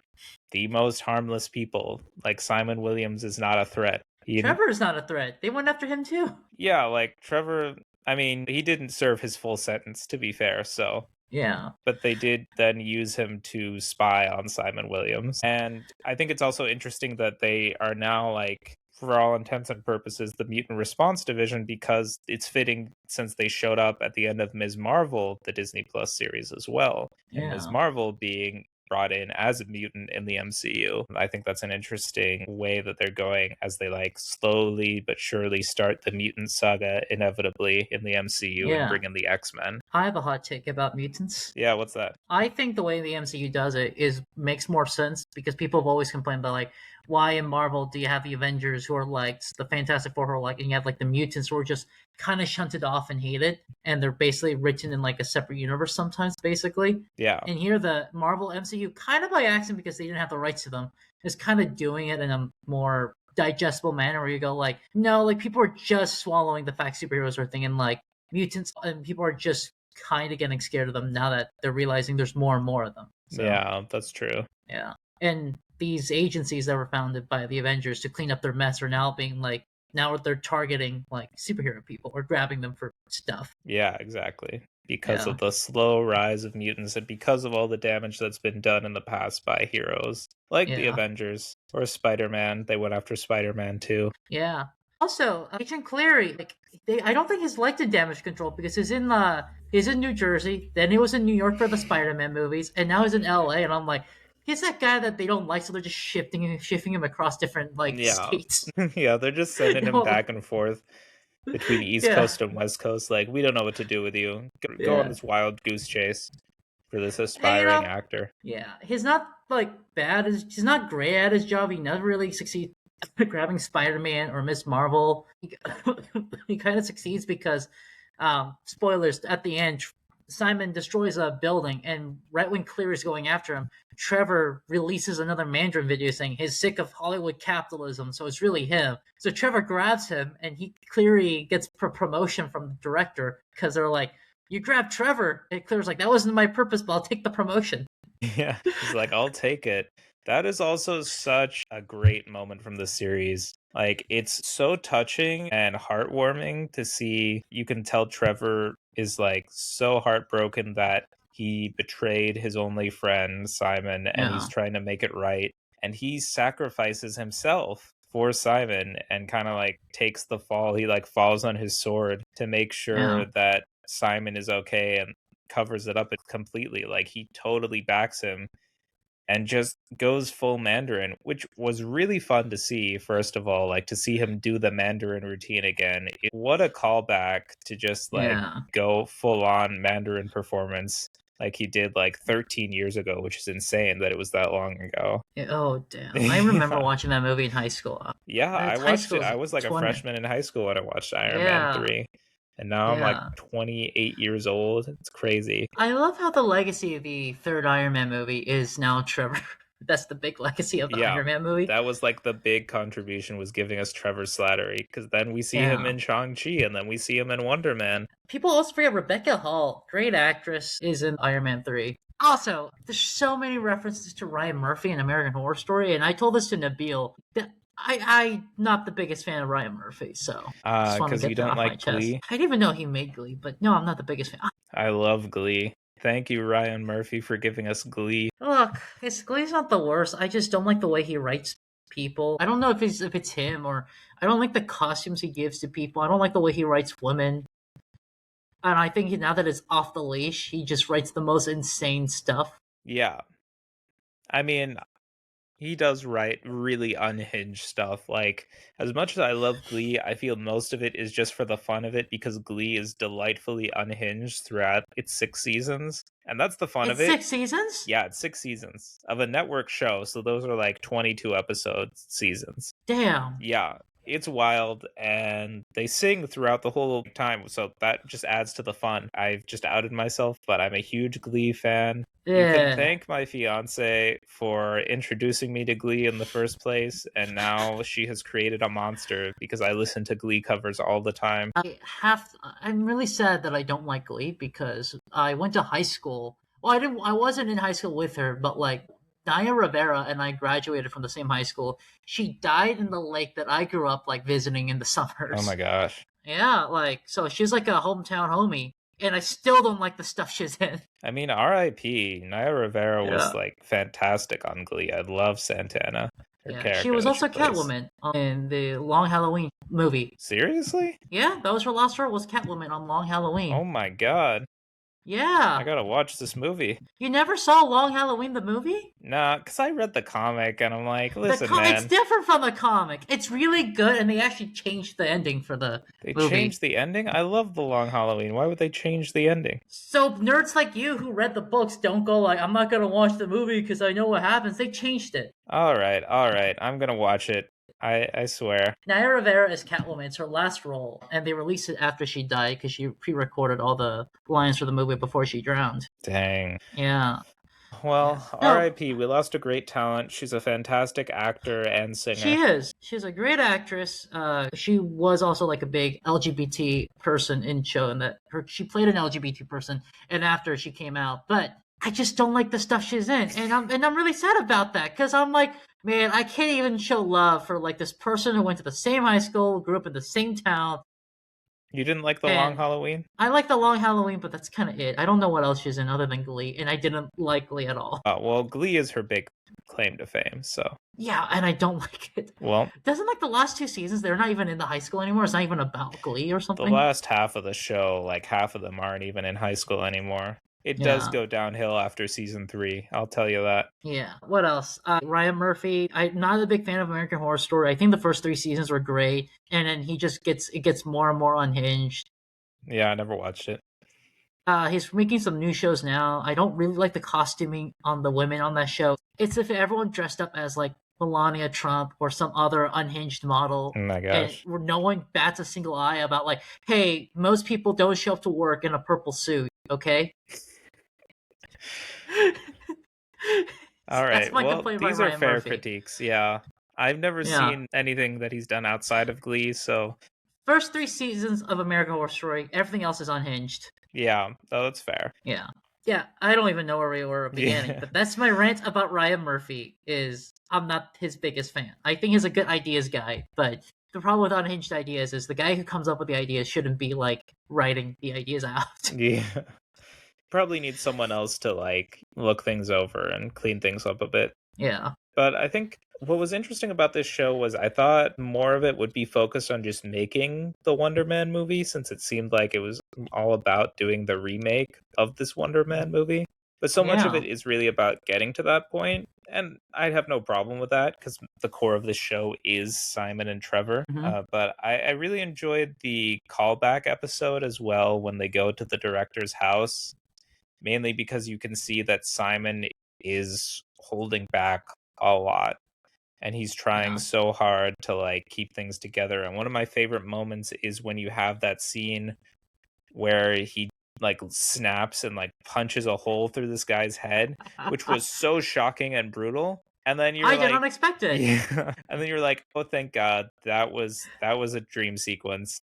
the most harmless people. Like, Simon Williams is not a threat. Trevor is not a threat. They went after him too. Yeah, like Trevor, I mean, he didn't serve his full sentence, to be fair, so. Yeah, But they did then use him to spy on Simon Williams. And I think it's also interesting that they are now like for all intents and purposes, the Mutant Response Division because it's fitting since they showed up at the end of Ms. Marvel, the Disney Plus series as well. And Ms. Yeah. Marvel being brought in as a mutant in the MCU. I think that's an interesting way that they're going as they like slowly but surely start the mutant saga inevitably in the MCU and Yeah. bring in the X-Men. I have a hot take about mutants. Yeah, what's that? I think the way the MCU does it makes more sense because people have always complained about like why in Marvel do you have the Avengers who are like the Fantastic Four who are like and you have like the mutants who are just kind of shunted off and hated and they're basically written in like a separate universe sometimes basically. Yeah. And here the Marvel MCU kind of by accident because they didn't have the rights to them is kind of doing it in a more digestible manner where you go like no like people are just swallowing the fact superheroes are a thing and like mutants and people are just kind of getting scared of them now that they're realizing there's more and more of them. So, yeah, that's true. Yeah. And these agencies that were founded by the Avengers to clean up their mess are now being like, now they're targeting like superhero people or grabbing them for stuff. Yeah, exactly. Because of the slow rise of mutants and because of all the damage that's been done in the past by heroes like the Avengers or Spider-Man. They went after Spider-Man too. Yeah. Also, Agent Cleary, like I don't think he's liked in damage control because he's in New Jersey, then he was in New York for the Spider-Man movies, and now he's in LA, and I'm like, he's that guy that they don't like, so they're just shifting him across different states. Yeah, they're just sending him back and forth between East Coast and West Coast. Like, we don't know what to do with you. Go on this wild goose chase for this aspiring actor. Yeah, he's not like bad. He's not great at his job. He never really succeeds grabbing Spider-Man or Miss Marvel. He kind of succeeds because, spoilers, at the end, Simon destroys a building, and right when Cleary's going after him, Trevor releases another Mandarin video saying he's sick of Hollywood capitalism, so it's really him. So Trevor grabs him, and Cleary gets promotion from the director because they're like, you grabbed Trevor. And Cleary's like, that wasn't my purpose, but I'll take the promotion. Yeah, he's like, I'll take it. That is also such a great moment from the series. Like, it's so touching and heartwarming to see. You can tell Trevor is like so heartbroken that he betrayed his only friend, Simon, and he's trying to make it right. And he sacrifices himself for Simon and kind of like takes the fall. He like falls on his sword to make sure that Simon is okay and covers it up completely. Like, he totally backs him and just goes full Mandarin, which was really fun to see. First of all, like to see him do the Mandarin routine again. What a callback to just like go full on Mandarin performance like he did like 13 years ago, which is insane that it was that long ago. Oh, damn. I remember watching that movie in high school. Yeah, I watched it. I was like 20. A freshman in high school when I watched Iron Man 3. And now I'm like 28 years old. It's crazy. I love how the legacy of the third Iron Man movie is now Trevor. That's the big legacy of the Iron Man movie. That was like the big contribution, was giving us Trevor Slattery, because then we see him in Shang-Chi and then we see him in Wonder Man. People also forget Rebecca Hall, great actress, is in Iron Man 3. Also, there's so many references to Ryan Murphy in American Horror Story, and I told this to Nabil. I'm not the biggest fan of Ryan Murphy, so because you don't like Glee. I didn't even know he made Glee, but no, I'm not the biggest fan. I love Glee. Thank you, Ryan Murphy, for giving us Glee. Look, Glee's not the worst. I just don't like the way he writes people. I don't know if it's him or I don't like the costumes he gives to people. I don't like the way he writes women. And I think now that it's off the leash, he just writes the most insane stuff. Yeah. I mean, he does write really unhinged stuff. Like, as much as I love Glee, I feel most of it is just for the fun of it because Glee is delightfully unhinged throughout its 6 seasons. And that's the fun of it. 6 seasons? Yeah, it's 6 seasons of a network show. So those are like 22 episode seasons. Damn. Yeah. It's wild, and they sing throughout the whole time, so that just adds to the fun. I've just outed myself, but I'm a huge Glee fan. You can thank my fiance for introducing me to Glee in the first place, and now she has created a monster because I listen to Glee covers all the time. I'm really sad that I don't like Glee because I went to high school. Well, I wasn't in high school with her, but like Naya Rivera and I graduated from the same high school. She died in the lake that I grew up like visiting in the summers. Oh my gosh. Yeah, like so she's like a hometown homie, and I still don't like the stuff she's in. I mean, R.I.P. Naya Rivera was like fantastic on Glee. I love Santana. Her Yeah, she character was that she also plays. Catwoman in the Long Halloween movie. Seriously? Yeah, that was her last role, was Catwoman on Long Halloween. Oh my god. I Yeah. gotta watch this movie. You never saw Long Halloween the movie? Nah, because I read the comic and I'm like, The listen, it's man, different from the comic. It's really good, and they actually changed the ending for the they movie. changed the ending? I love The Long Halloween. Why would they change the ending? So nerds like you who read the books don't go like, I'm not gonna watch the movie because I know what happens. They changed it. All right. I'm gonna watch it. I swear. Naya Rivera is Catwoman. It's her last role, and they released it after she died because she pre-recorded all the lines for the movie before she drowned. Dang. Yeah. Yeah. Well, No, RIP. We lost a great talent. She's a fantastic actor and she singer. is. She's a great actress. She was also like a big LGBT person in show, and that she played an LGBT person, and after she came out, but I just don't like the stuff she's in, and I'm really sad about that because I'm like, man, I can't even show love for like this person who went to the same high school, grew up in the same town, You didn't like The Long and Halloween? I like the Long Halloween, but that's kind of it. I don't know what else she's in other than Glee, and I didn't like Glee at all. Oh, well, Glee is her big claim to fame, so. Yeah, and I don't like it. Well, Doesn't like the last two seasons, they're not even in the high school anymore. It's not even about Glee or the something. last half of the show, like half of them aren't even in high school anymore. It does Yeah. go downhill after season 3, I'll tell you that. Yeah. What else? Ryan Murphy. I'm not a big fan of American Horror Story. I think the first three seasons were great, and then he just gets more and more unhinged. Yeah, I never watched it. He's making some new shows now. I don't really like the costuming on the women on that show. It's if everyone dressed up as like Melania Trump or some other unhinged model, Oh my and gosh. where no one bats a single eye about like, hey, most people don't show up to work in a purple suit, okay? All That's right. my Well, complaint about these are Ryan fair Murphy. critiques. Yeah. I've never Yeah. seen anything that he's done outside of Glee, so First three seasons of American Horror Story, everything else is unhinged. yeah, oh, that's fair. Yeah. Yeah, I don't even know where we were beginning, Yeah. but that's my rant about Ryan Murphy is I'm not his biggest fan. I think he's a good ideas guy, but the problem with unhinged ideas is the guy who comes up with the ideas shouldn't be like writing the ideas out. Yeah. Probably need someone else to like look things over and clean things up a bit. Yeah. But I think what was interesting about this show was I thought more of it would be focused on just making the Wonder Man movie, since it seemed like it was all about doing the remake of this Wonder Man movie. But so much of Yeah. it is really about getting to that point, and I'd have no problem with that because the core of the show is Simon and Trevor. Hmm. But I really enjoyed the callback episode as well when they go to the director's house, mainly because you can see that Simon is holding back a lot and he's trying Yeah. so hard to like keep things together. And one of my favorite moments is when you have that scene where he like snaps and like punches a hole through this guy's head, which was so shocking and brutal. And then you're I did like, not expect it. yeah. And then you're like, oh, thank God, that was a dream sequence.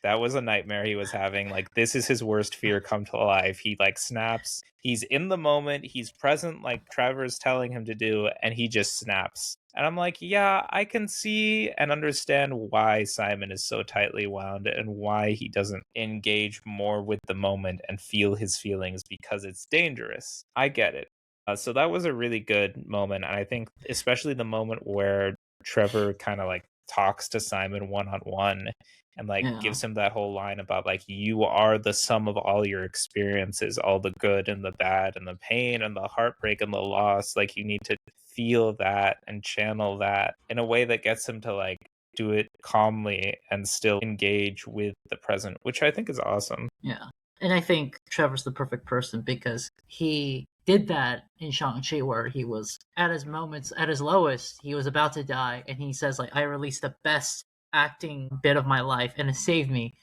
That was a nightmare he was having. Like, this is his worst fear come to life. He like snaps. He's in the moment. He's present, like Trevor's telling him to do, and he just snaps. And I'm like, yeah, I can see and understand why Simon is so tightly wound and why he doesn't engage more with the moment and feel his feelings because it's dangerous. I get it. So that was a really good moment. And I think especially the moment where Trevor kind of like talks to Simon one on one and like Yeah. gives him that whole line about like, you are the sum of all your experiences, all the good and the bad and the pain and the heartbreak and the loss. Like, you need to feel that and channel that in a way that gets him to like do it calmly and still engage with the present, which I think is awesome. Yeah. And I think Trevor's the perfect person because he did that in Shang-Chi where he was at his moments, at his lowest, he was about to die, and he says, like, I released the best acting bit of my life and it saved me.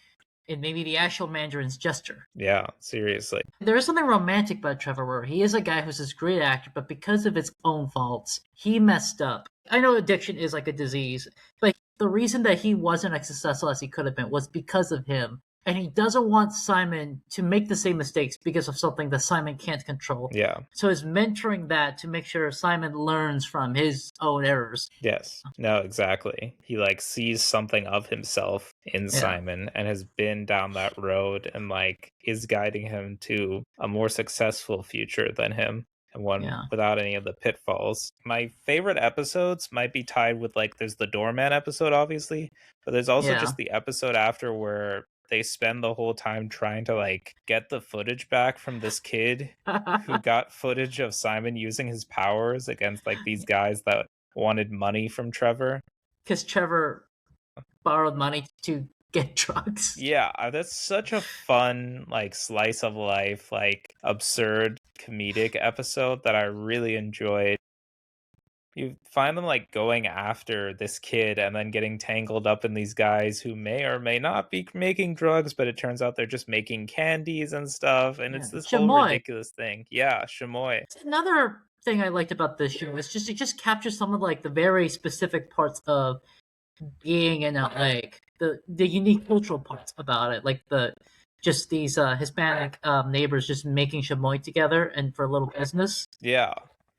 And maybe the actual Mandarin's gesture. Yeah, seriously. There is something romantic about Trevor where he is a guy who's this great actor, but because of his own faults, he messed up. I know addiction is like a disease, but the reason that he wasn't as successful as he could have been was because of him. And he doesn't want Simon to make the same mistakes because of something that Simon can't control. Yeah. So he's mentoring that to make sure Simon learns from his own errors. Yes. No, exactly. He like sees something of himself in Simon and has been down that road and like is guiding him to a more successful future than him. and one Yeah. without any of the pitfalls. My favorite episodes might be tied with like there's the doorman episode obviously, but there's also Yeah. just the episode after where they spend the whole time trying to like get the footage back from this kid who got footage of Simon using his powers against like these guys that wanted money from Trevor. Because Trevor borrowed money to get drugs. Yeah, that's such a fun, like, slice of life, like, absurd comedic episode that I really enjoyed. You find them, like, going after this kid and then getting tangled up in these guys who may or may not be making drugs, but it turns out they're just making candies and stuff, and it's Yeah. this whole Chamoy. ridiculous thing. Yeah, chamoy. Another thing I liked about this show is just it just captures some of like the very specific parts of being in like the unique cultural parts about it, like the just these Hispanic neighbors just making chamoy together and for a little business. Yeah.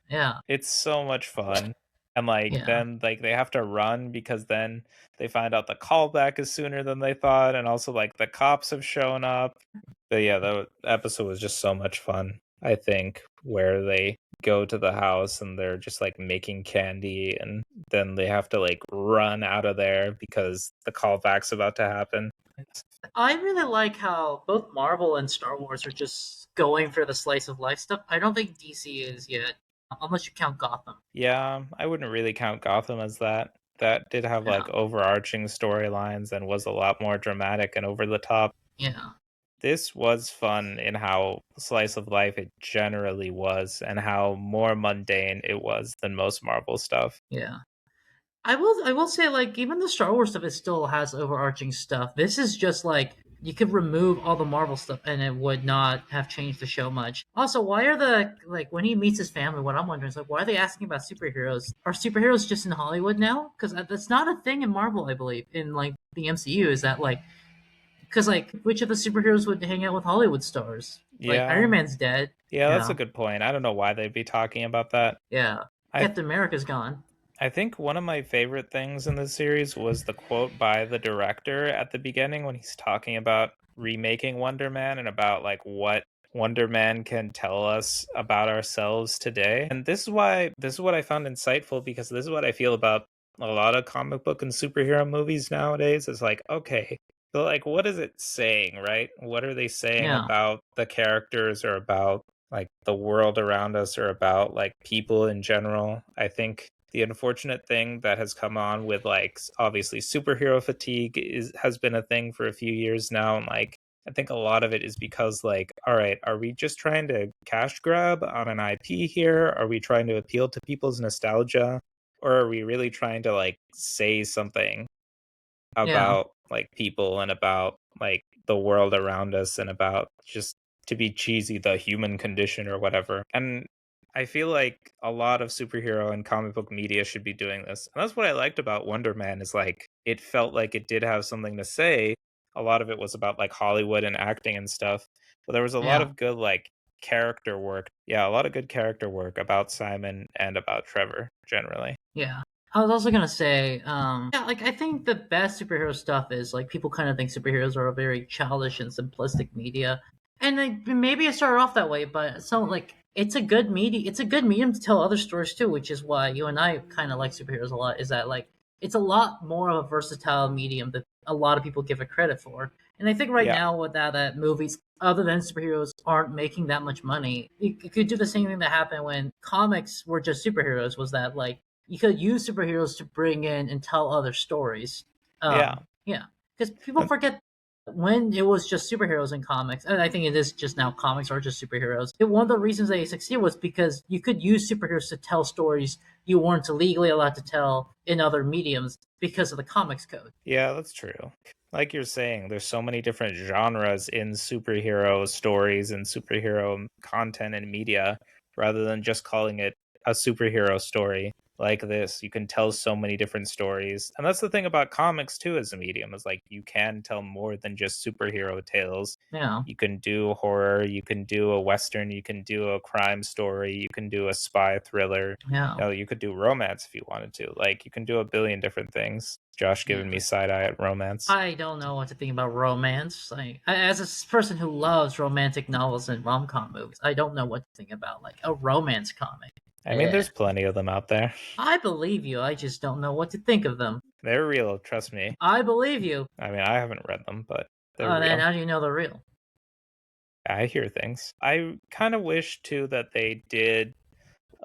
Yeah, It's so much fun. And, like, yeah, then, like, they have to run because then they find out the callback is sooner than they thought, and also, like, the cops have shown up. But, yeah, the episode was just so much fun, I think, where they go to the house and they're just, like, making candy, and then they have to, like, run out of there because the callback's about to happen. I really like how both Marvel and Star Wars are just going for the slice of life stuff. I don't think DC is yet, unless you count Gotham. Yeah, I wouldn't really count Gotham as that. That did have, Yeah, like, overarching storylines and was a lot more dramatic and over the top. yeah, This was fun in how slice of life it generally was and how more mundane it was than most Marvel stuff. yeah. I will say like even the Star Wars stuff it still has overarching stuff. This is just like you could remove all the Marvel stuff and it would not have changed the show much. Also, why are the like when he meets his family? What I'm wondering is like why are they asking about superheroes? Are superheroes just in Hollywood now? Because that's not a thing in Marvel, I believe. In like the MCU, is that like because like which of the superheroes would hang out with Hollywood stars? Like Yeah, Iron Man's dead. yeah, that's a Yeah, good point. I don't know why they'd be talking about that. yeah. I Captain America's gone. I think one of my favorite things in the series was the quote by the director at the beginning when he's talking about remaking Wonder Man and about like what Wonder Man can tell us about ourselves today. And this is what I found insightful because this is what I feel about a lot of comic book and superhero movies nowadays. It's like, okay, so like what is it saying, right? What are they saying Yeah, about the characters or about like the world around us or about like people in general? I think the unfortunate thing that has come on with like obviously superhero fatigue is has been a thing for a few years now, and like I think a lot of it is because like all right, are we just trying to cash grab on an IP here? Are we trying to appeal to people's nostalgia, or are we really trying to like say something yeah, about like people and about like the world around us and about just to be cheesy the human condition or whatever. And I feel like a lot of superhero and comic book media should be doing this. And that's what I liked about Wonder Man is like it felt like it did have something to say. A lot of it was about like Hollywood and acting and stuff. But there was a lot yeah, of good like character work. Yeah, a lot of good character work about Simon and about Trevor generally. yeah. I was also gonna say, yeah, like I think the best superhero stuff is like people kind of think superheroes are a very childish and simplistic media, and like maybe it started off that way, but so like it's a good media, it's a good medium to tell other stories too, which is why you and I kind of like superheroes a lot. Is that like it's a lot more of a versatile medium that a lot of people give it credit for, and I think right Yeah. now with that movies other than superheroes aren't making that much money, you could do the same thing that happened when comics were just superheroes. Was that like you could use superheroes to bring in and tell other stories. Yeah. Yeah, because people forget when it was just superheroes in comics, and I think it is just now comics are just superheroes. One of the reasons they succeed was because you could use superheroes to tell stories you weren't legally allowed to tell in other mediums because of the comics code. Yeah, that's true. Like you're saying, there's so many different genres in superhero stories and superhero content and media rather than just calling it a superhero story. like this. You can tell so many different stories. And that's the thing about comics too as a medium, is like you can tell more than just superhero tales. Yeah. You can do horror, you can do a western, you can do a crime story, you can do a spy thriller. Yeah. You know, you could do romance if you wanted to. Like you can do a billion different things. Josh giving me side eye at romance. I don't know what to think about romance. Like, as a person who loves romantic novels and rom com movies, I don't know what to think about like a romance comic. I mean, there's plenty of them out there. I believe you. I just don't know what to think of them. They're real, trust me. I believe you. I mean, I haven't read them, but they're real. Then how do you know they're real? I hear things. I kind of wish too that they did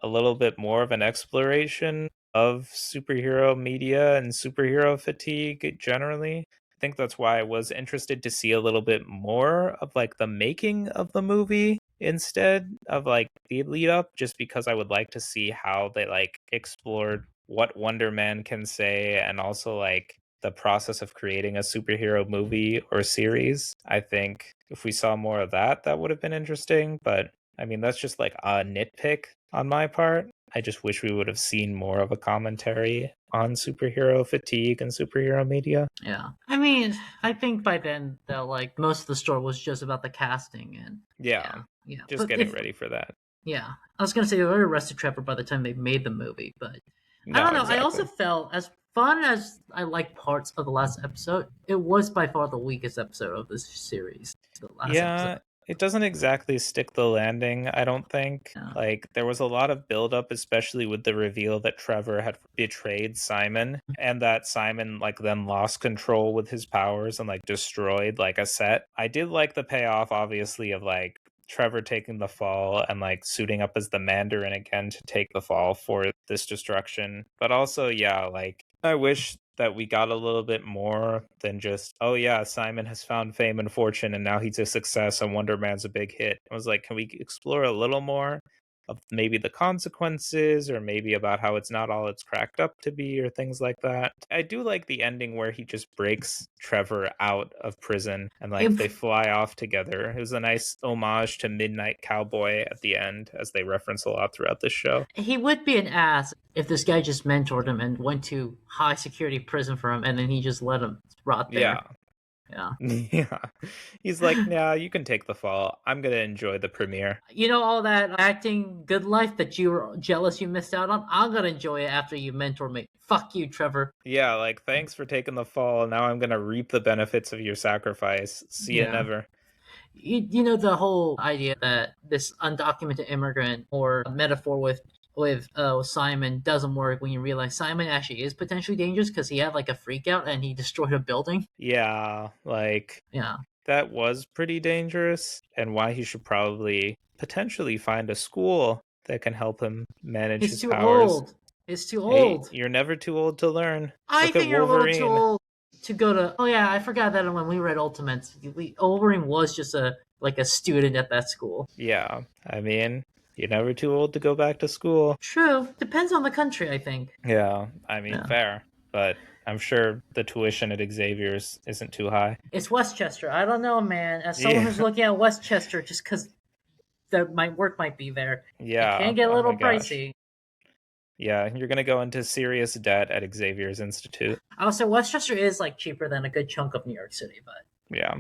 a little bit more of an exploration of superhero media and superhero fatigue generally. I think that's why I was interested to see a little bit more of like the making of the movie instead of like the lead up, just because I would like to see how they like explored what Wonder Man can say, and also like the process of creating a superhero movie or series. I think if we saw more of that, that would have been interesting. But I mean, that's just like a nitpick on my part. I just wish we would have seen more of a commentary on superhero fatigue and superhero media. Yeah. I mean, I think by then, though, like, most of the story was just about the casting and. Yeah. Just But getting ready for that. Yeah. I was going to say they already arrested Trevor by the time they made the movie, but No, I don't know. exactly. I also felt, as fun as I liked parts of the last episode, it was by far the weakest episode of this series. The last episode. It doesn't exactly stick the landing, I don't think. Yeah. Like, there was a lot of buildup, especially with the reveal that Trevor had betrayed Simon, and that Simon, like, then lost control with his powers and, like, destroyed, like, a set. I did like the payoff, obviously, of, like, Trevor taking the fall and, like, suiting up as the Mandarin again to take the fall for this destruction. But also, yeah, like, I wish that we got a little bit more than just, oh yeah, Simon has found fame and fortune and now he's a success and Wonder Man's a big hit. I was like, can we explore a little more of maybe the consequences, or maybe about how it's not all it's cracked up to be, or things like that. I do like the ending where he just breaks Trevor out of prison and like they fly off together. It was a nice homage to Midnight Cowboy at the end, as they reference a lot throughout this show. He would be an ass if this guy just mentored him and went to high security prison for him and then he just let him rot there. Yeah. Yeah. He's like, yeah, you can take the fall. I'm going to enjoy the premiere. You know, all that acting good life that you were jealous you missed out on? I'm going to enjoy it after you mentor me. Fuck you, Trevor. Yeah, like, thanks for taking the fall. Now I'm going to reap the benefits of your sacrifice. See you never. You know, the whole idea that this undocumented immigrant or metaphor with Simon doesn't work when you realize Simon actually is potentially dangerous because he had like a freak out and he destroyed a building. Yeah, like, that was pretty dangerous, and why he should probably potentially find a school that can help him manage his powers. Old. It's too old. Hey, you're never too old to learn. I think you're a little too old to go to. Oh yeah, I forgot that when we read Ultimates, Wolverine was just a student at that school. Yeah, I mean, you're never too old to go back to school. True. Depends on the country, I think. Yeah, I mean, fair. But I'm sure the tuition at Xavier's isn't too high. It's Westchester. I don't know, man. As someone who's looking at Westchester, just because my work might be there, it can get a little pricey. Yeah, you're going to go into serious debt at Xavier's Institute. Also, Westchester is like cheaper than a good chunk of New York City, but yeah.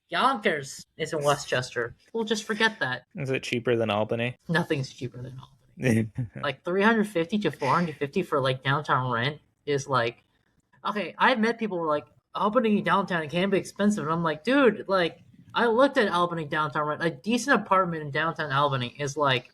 Yonkers is in Westchester. We'll just forget that. Is it cheaper than Albany? Nothing's cheaper than Albany. Like $350 to $450 for like downtown rent is like, okay. I've met people who are like, Albany downtown can be expensive, and I'm like, dude, like, I looked at Albany downtown rent. A decent apartment in downtown Albany is like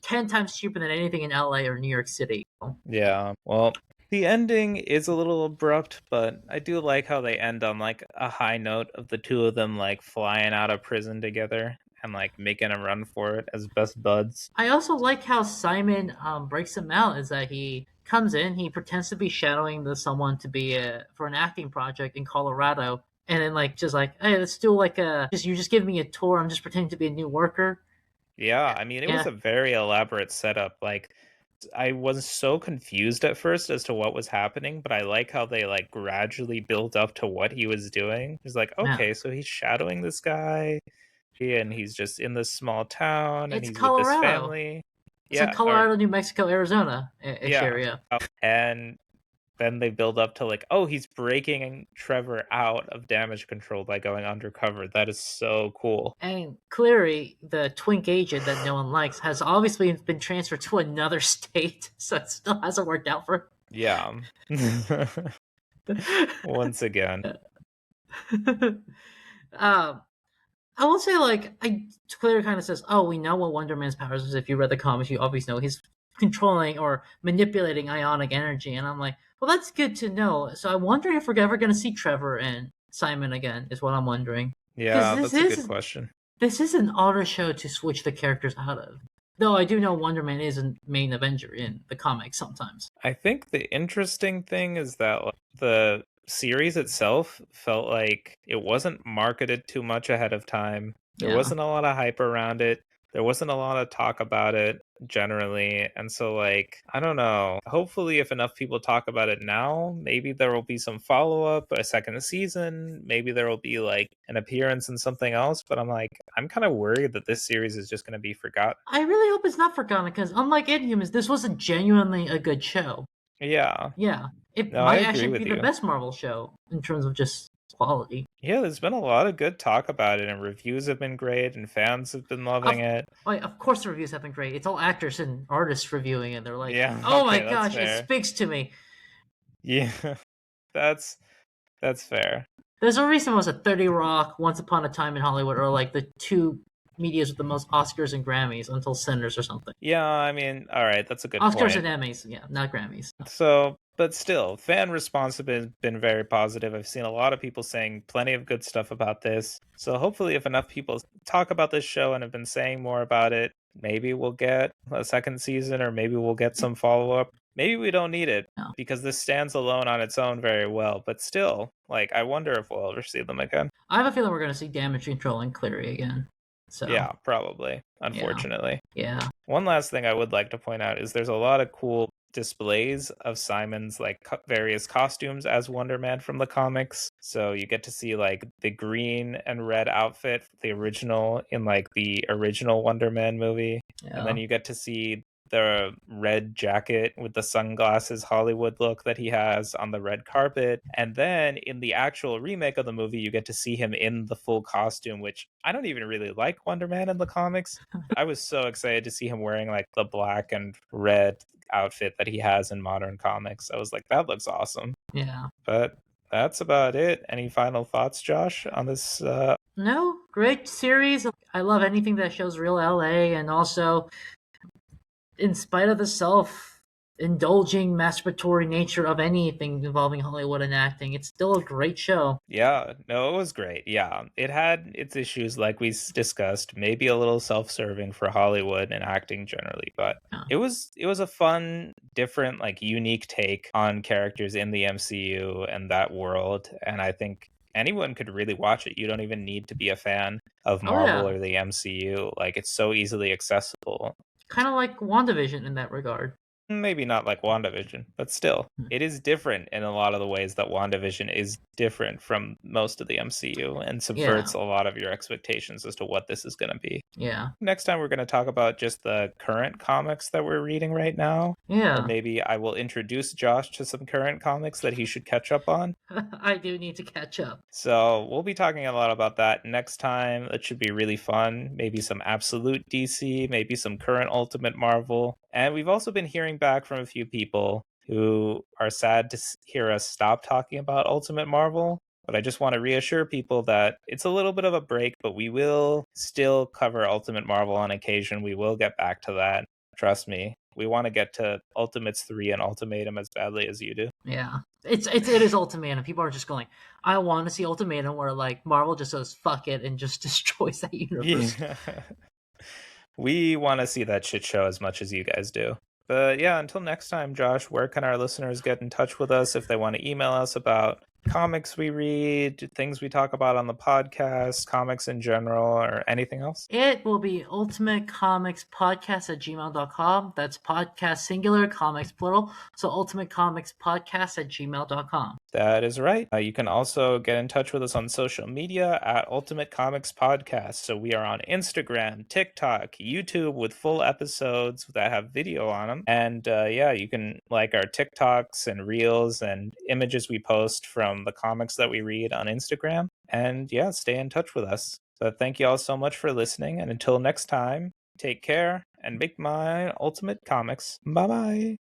10 times cheaper than anything in LA or New York City. Yeah, well, the ending is a little abrupt, but I do like how they end on like a high note of the two of them like flying out of prison together and like making a run for it as best buds. I also like how Simon breaks him out, is that he comes in, he pretends to be shadowing someone to be for an acting project in Colorado, and then like just like, hey, let's do like you just give me a tour, I'm just pretending to be a new worker. Yeah, I mean, it was a very elaborate setup. Like, I was so confused at first as to what was happening, but I like how they like gradually built up to what he was doing. It's like, okay, so he's shadowing this guy, and he's just in this small town, and he's Colorado. with this family. It's like Colorado, New Mexico, Arizona ish area. And then they build up to like, oh, he's breaking Trevor out of damage control by going undercover. That is so cool. And Cleary, the twink agent that no one likes, has obviously been transferred to another state, so it still hasn't worked out for him. Yeah. Once again. I will say, like, Cleary kind of says, oh, we know what Wonder Man's powers is. If you read the comics, you obviously know he's controlling or manipulating ionic energy. And I'm like, well, that's good to know. So I'm wondering if we're ever going to see Trevor and Simon again, is what I'm wondering. Yeah, that's a good question. This is an auto show to switch the characters out of. Though I do know Wonder Man is a main Avenger in the comics sometimes. I think the interesting thing is that the series itself felt like it wasn't marketed too much ahead of time. There wasn't a lot of hype around it. There wasn't a lot of talk about it generally. And so, like, I don't know. Hopefully, if enough people talk about it now, maybe there will be some follow-up, a second season. Maybe there will be, like, an appearance in something else. But I'm kind of worried that this series is just going to be forgotten. I really hope it's not forgotten, because unlike Inhumans, this was genuinely a good show. Yeah. Yeah. It might actually be the best Marvel show in terms of just quality. Yeah, there's been a lot of good talk about it, and reviews have been great, and fans have been loving it. Of course the reviews have been great. It's all actors and artists reviewing it. They're like, oh my gosh, it speaks to me. Yeah, that's fair. There's a reason it was a 30 Rock, Once Upon a Time in Hollywood, or like the two medias with the most Oscars and Grammys until Sinners or something. Yeah, I mean, all right, that's a good point. Oscars and Emmys, yeah, not Grammys. So, but still, fan response has been very positive. I've seen a lot of people saying plenty of good stuff about this. So hopefully if enough people talk about this show and have been saying more about it, maybe we'll get a second season, or maybe we'll get some follow-up. Maybe we don't need it, because this stands alone on its own very well. But still, like, I wonder if we'll ever see them again. I have a feeling we're going to see Damage Control and Cleary again. So yeah, probably, unfortunately. Yeah. One last thing I would like to point out is there's a lot of cool displays of Simon's like various costumes as Wonder Man from the comics. So you get to see like the green and red outfit, the original in like the original Wonder Man movie. Yeah. And then you get to see the red jacket with the sunglasses Hollywood look that he has on the red carpet. And then in the actual remake of the movie, you get to see him in the full costume, which I don't even really like Wonder Man in the comics. I was so excited to see him wearing like the black and red outfit that he has in modern comics. I was like, that looks awesome. Yeah. But that's about it. Any final thoughts, Josh, on this? No, great series. I love anything that shows real LA, and also, in spite of the self-indulging, masturbatory nature of anything involving Hollywood and acting, it's still a great show. Yeah, no, it was great. Yeah, it had its issues, like we discussed, maybe a little self-serving for Hollywood and acting generally, but it was a fun, different, like unique take on characters in the MCU and that world, and I think anyone could really watch it. You don't even need to be a fan of Marvel or the MCU. Like, it's so easily accessible. Kind of like WandaVision in that regard. Maybe not like WandaVision, but still, it is different in a lot of the ways that WandaVision is different from most of the MCU and subverts a lot of your expectations as to what this is going to be. Yeah. Next time, we're going to talk about just the current comics that we're reading right now. Yeah. Or maybe I will introduce Josh to some current comics that he should catch up on. I do need to catch up. So we'll be talking a lot about that next time. It should be really fun. Maybe some absolute DC, maybe some current Ultimate Marvel. And we've also been hearing back from a few people who are sad to hear us stop talking about Ultimate Marvel. But I just want to reassure people that it's a little bit of a break, but we will still cover Ultimate Marvel on occasion. We will get back to that. Trust me. We want to get to Ultimates 3 and Ultimatum as badly as you do. Yeah. It is Ultimatum. People are just going, I want to see Ultimatum, where like Marvel just says fuck it and just destroys that universe. Yeah. We want to see that shit show as much as you guys do. But yeah, until next time, Josh, where can our listeners get in touch with us if they want to email us about comics we read, things we talk about on the podcast, comics in general, or anything else? It will be ultimatecomicspodcast@gmail.com. That's podcast singular, comics plural. So ultimatecomicspodcast@gmail.com. That is right. You can also get in touch with us on social media at Ultimate Comics Podcast. So we are on Instagram, TikTok, YouTube with full episodes that have video on them. And yeah, you can like our TikToks and Reels and images we post from the comics that we read on Instagram. And yeah, stay in touch with us. So thank you all so much for listening. And until next time, take care and make my ultimate comics. Bye bye.